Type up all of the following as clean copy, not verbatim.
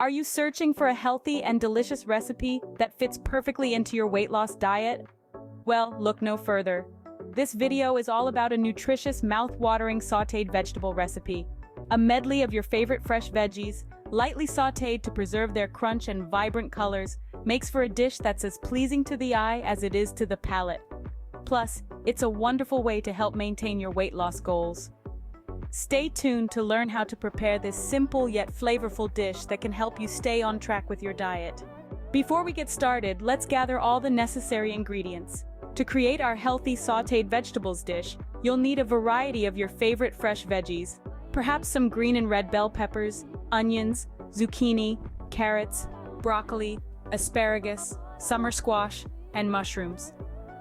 Are you searching for a healthy and delicious recipe that fits perfectly into your weight loss diet? Well, look no further. This video is all about a nutritious, mouth-watering sauteed vegetable recipe. A medley of your favorite fresh veggies, lightly sauteed to preserve their crunch and vibrant colors, makes for a dish that's as pleasing to the eye as it is to the palate. Plus, it's a wonderful way to help maintain your weight loss goals. Stay tuned to learn how to prepare this simple yet flavorful dish that can help you stay on track with your diet. Before we get started, let's gather all the necessary ingredients. To create our healthy sauteed vegetables dish, you'll need a variety of your favorite fresh veggies, perhaps some green and red bell peppers, onions, zucchini, carrots, broccoli, asparagus, summer squash, and mushrooms.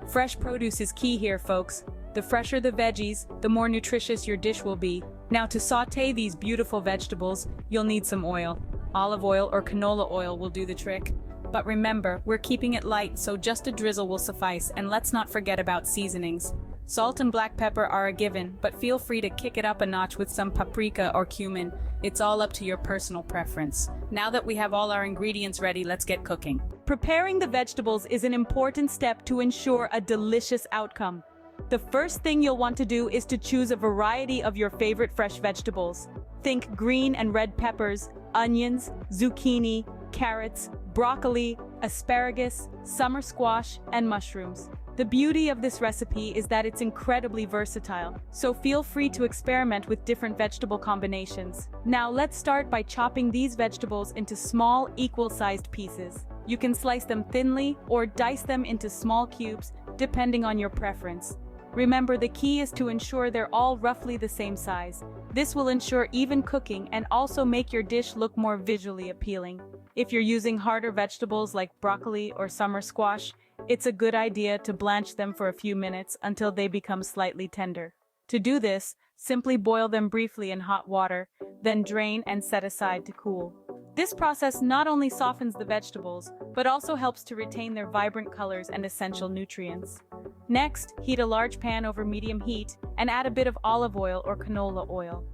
Fresh produce is key here, folks. The fresher the veggies, the more nutritious your dish will be. Now, to saute these beautiful vegetables, you'll need some oil. Olive oil or canola oil will do the trick. But remember, we're keeping it light, so just a drizzle will suffice, and let's not forget about seasonings. Salt and black pepper are a given, but feel free to kick it up a notch with some paprika or cumin. It's all up to your personal preference. Now that we have all our ingredients ready, let's get cooking. Preparing the vegetables is an important step to ensure a delicious outcome. The first thing you'll want to do is to choose a variety of your favorite fresh vegetables. Think green and red peppers, onions, zucchini, carrots, broccoli, asparagus, summer squash, and mushrooms. The beauty of this recipe is that it's incredibly versatile, so feel free to experiment with different vegetable combinations. Now let's start by chopping these vegetables into small, equal-sized pieces. You can slice them thinly or dice them into small cubes, depending on your preference. Remember, the key is to ensure they're all roughly the same size. This will ensure even cooking and also make your dish look more visually appealing. If you're using harder vegetables like broccoli or summer squash, it's a good idea to blanch them for a few minutes until they become slightly tender. To do this, simply boil them briefly in hot water, then drain and set aside to cool. This process not only softens the vegetables, but also helps to retain their vibrant colors and essential nutrients. Next, heat a large pan over medium heat and add a bit of olive oil or canola oil.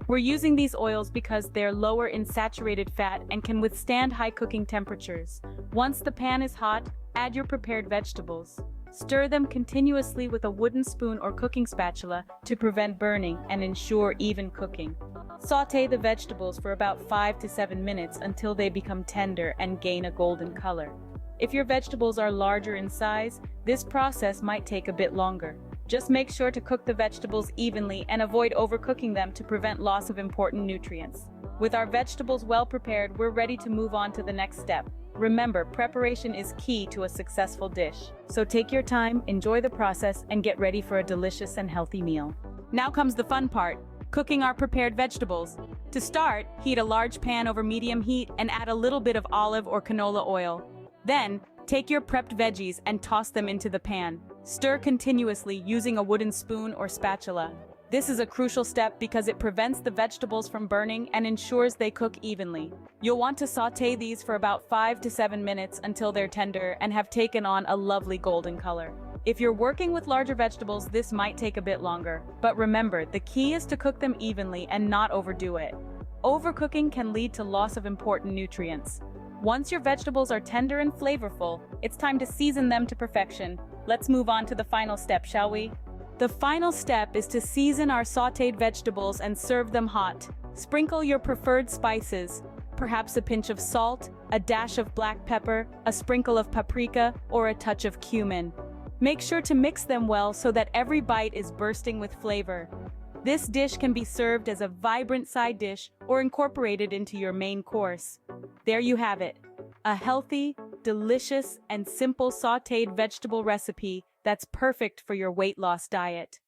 We're using these oils because they're lower in saturated fat and can withstand high cooking temperatures. Once the pan is hot, add your prepared vegetables. Stir them continuously with a wooden spoon or cooking spatula to prevent burning and ensure even cooking. Sauté the vegetables for about 5 to 7 minutes until they become tender and gain a golden color. If your vegetables are larger in size, this process might take a bit longer. Just make sure to cook the vegetables evenly and avoid overcooking them to prevent loss of important nutrients. With our vegetables well prepared, we're ready to move on to the next step. Remember, preparation is key to a successful dish. So take your time, enjoy the process, and get ready for a delicious and healthy meal. Now comes the fun part, cooking our prepared vegetables. To start, heat a large pan over medium heat and add a little bit of olive or canola oil. Then, take your prepped veggies and toss them into the pan. Stir continuously using a wooden spoon or spatula. This is a crucial step because it prevents the vegetables from burning and ensures they cook evenly. You'll want to sauté these for about 5 to 7 minutes until they're tender and have taken on a lovely golden color. If you're working with larger vegetables, this might take a bit longer. But remember, the key is to cook them evenly and not overdo it. Overcooking can lead to loss of important nutrients. Once your vegetables are tender and flavorful, it's time to season them to perfection. Let's move on to the final step, shall we? The final step is to season our sauteed vegetables and serve them hot. Sprinkle your preferred spices, perhaps a pinch of salt, a dash of black pepper, a sprinkle of paprika, or a touch of cumin. Make sure to mix them well so that every bite is bursting with flavor. This dish can be served as a vibrant side dish or incorporated into your main course. There you have it, a healthy, delicious, and simple sauteed vegetable recipe that's perfect for your weight loss diet.